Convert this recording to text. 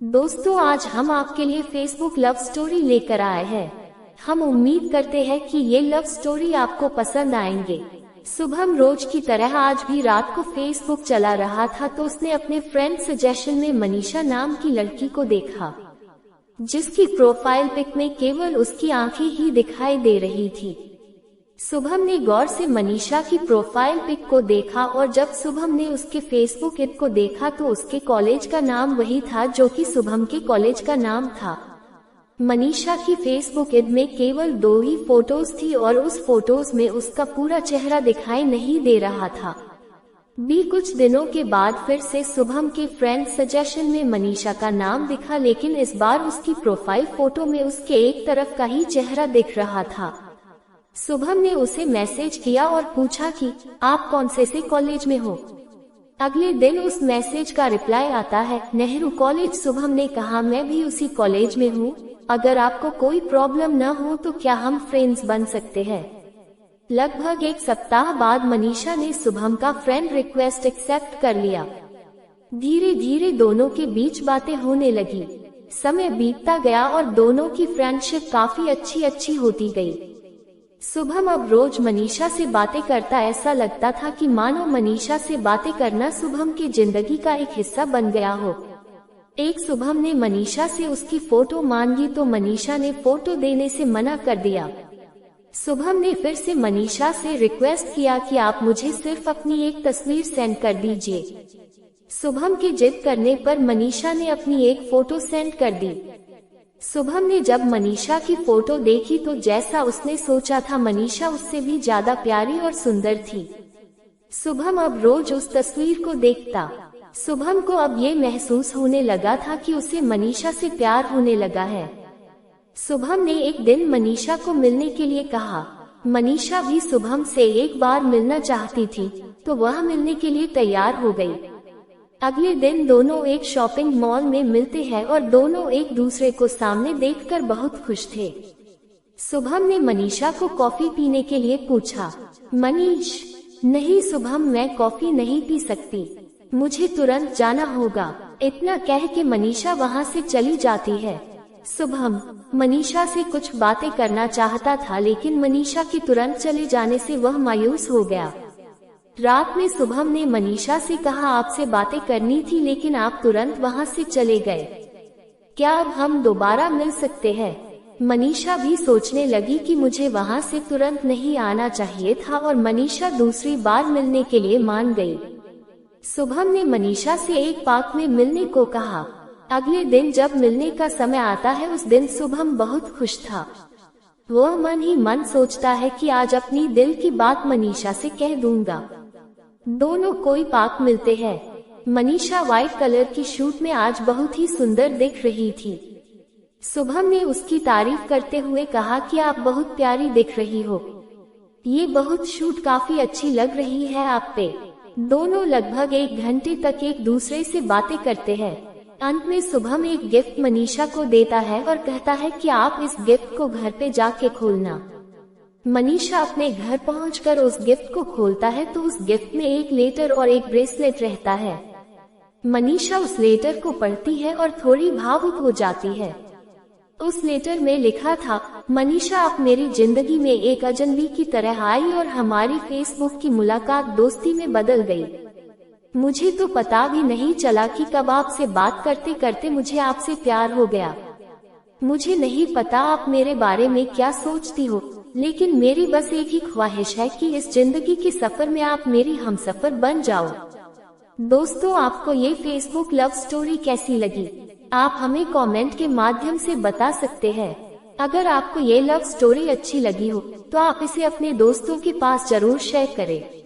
दोस्तों, आज हम आपके लिए फेसबुक लव स्टोरी लेकर आए हैं। हम उम्मीद करते हैं कि ये लव स्टोरी आपको पसंद आएंगे। शुभम रोज की तरह आज भी रात को फेसबुक चला रहा था तो उसने अपने फ्रेंड सजेशन में मनीषा नाम की लड़की को देखा, जिसकी प्रोफाइल पिक में केवल उसकी आंखें ही दिखाई दे रही थी। शुभम ने गौर से मनीषा की प्रोफाइल पिक को देखा और जब शुभम ने उसके फेसबुक ऐड को देखा तो उसके कॉलेज का नाम वही था जो कि शुभम के कॉलेज का नाम था। मनीषा की फेसबुक ऐड में केवल 2 ही फोटोज थी और उस फोटोज में उसका पूरा चेहरा दिखाई नहीं दे रहा था। कुछ दिनों के बाद फिर से शुभम के फ्रेंड सजेशन में मनीषा का नाम दिखा, लेकिन इस बार उसकी प्रोफाइल फोटो में उसके एक तरफ का ही चेहरा दिख रहा था। शुभम ने उसे मैसेज किया और पूछा कि आप कौन से कॉलेज में हो। अगले दिन उस मैसेज का रिप्लाई आता है, नेहरू कॉलेज। शुभम ने कहा, मैं भी उसी कॉलेज में हूँ। अगर आपको कोई प्रॉब्लम न हो तो क्या हम फ्रेंड्स बन सकते हैं। लगभग 1 सप्ताह बाद मनीषा ने शुभम का फ्रेंड रिक्वेस्ट एक्सेप्ट कर लिया। धीरे धीरे दोनों के बीच बातें होने लगी। समय बीतता गया और दोनों की फ्रेंडशिप काफी अच्छी होती गई। शुभम अब रोज मनीषा से बातें करता। ऐसा लगता था कि मानो मनीषा से बातें करना शुभम की जिंदगी का एक हिस्सा बन गया हो। एक शुभम ने मनीषा से उसकी फोटो मांगी तो मनीषा ने फोटो देने से मना कर दिया। शुभम ने फिर से मनीषा से रिक्वेस्ट किया कि आप मुझे सिर्फ अपनी एक तस्वीर सेंड कर दीजिए। शुभम के जिद करने पर मनीषा ने अपनी एक फोटो सेंड कर दी। शुभम ने जब मनीषा की फोटो देखी तो जैसा उसने सोचा था, मनीषा उससे भी ज्यादा प्यारी और सुंदर थी। शुभम अब रोज उस तस्वीर को देखता। शुभम को अब ये महसूस होने लगा था कि उसे मनीषा से प्यार होने लगा है। शुभम ने एक दिन मनीषा को मिलने के लिए कहा। मनीषा भी शुभम से एक बार मिलना चाहती थी तो वह मिलने के लिए तैयार हो गई। अगले दिन दोनों एक शॉपिंग मॉल में मिलते हैं और दोनों एक दूसरे को सामने देखकर बहुत खुश थे। शुभम ने मनीषा को कॉफी पीने के लिए पूछा। मनीष, नहीं शुभम, मैं कॉफी नहीं पी सकती, मुझे तुरंत जाना होगा। इतना कह के मनीषा वहां से चली जाती है। शुभम मनीषा से कुछ बातें करना चाहता था, लेकिन मनीषा के तुरंत चले जाने से वह मायूस हो गया। रात में शुभम ने मनीषा से कहा, आपसे बातें करनी थी लेकिन आप तुरंत वहां से चले गए, क्या अब हम दोबारा मिल सकते हैं। मनीषा भी सोचने लगी कि मुझे वहां से तुरंत नहीं आना चाहिए था और मनीषा दूसरी बार मिलने के लिए मान गई। शुभम ने मनीषा से एक पार्क में मिलने को कहा। अगले दिन जब मिलने का समय आता है, उस दिन शुभम बहुत खुश था। वह मन ही मन सोचता है कि आज अपनी दिल की बात मनीषा से कह दूंगा। दोनों कोई पार्क मिलते हैं। मनीषा व्हाइट कलर की सूट में आज बहुत ही सुंदर दिख रही थी। शुभम ने उसकी तारीफ करते हुए कहा कि आप बहुत प्यारी दिख रही हो, ये बहुत सूट काफी अच्छी लग रही है आप पे। दोनों लगभग 1 घंटे तक एक दूसरे से बातें करते हैं। अंत में शुभम एक गिफ्ट मनीषा को देता है और कहता है कि आप इस गिफ्ट को घर पे जाके खोलना। मनीषा अपने घर पहुंचकर उस गिफ्ट को खोलता है तो उस गिफ्ट में एक लेटर और एक ब्रेसलेट रहता है। मनीषा उस लेटर को पढ़ती है और थोड़ी भावुक हो जाती है। उस लेटर में लिखा था, मनीषा आप मेरी जिंदगी में एक अजनबी की तरह आई और हमारी फेसबुक की मुलाकात दोस्ती में बदल गई। मुझे तो पता भी नहीं चला कि कब आपसे बात करते करते मुझे आपसे प्यार हो गया। मुझे नहीं पता आप मेरे बारे में क्या सोचती हो, लेकिन मेरी बस एक ही ख्वाहिश है कि इस जिंदगी के सफर में आप मेरी हमसफर बन जाओ। दोस्तों, आपको ये फेसबुक लव स्टोरी कैसी लगी, आप हमें कमेंट के माध्यम से बता सकते हैं। अगर आपको ये लव स्टोरी अच्छी लगी हो तो आप इसे अपने दोस्तों के पास जरूर शेयर करें।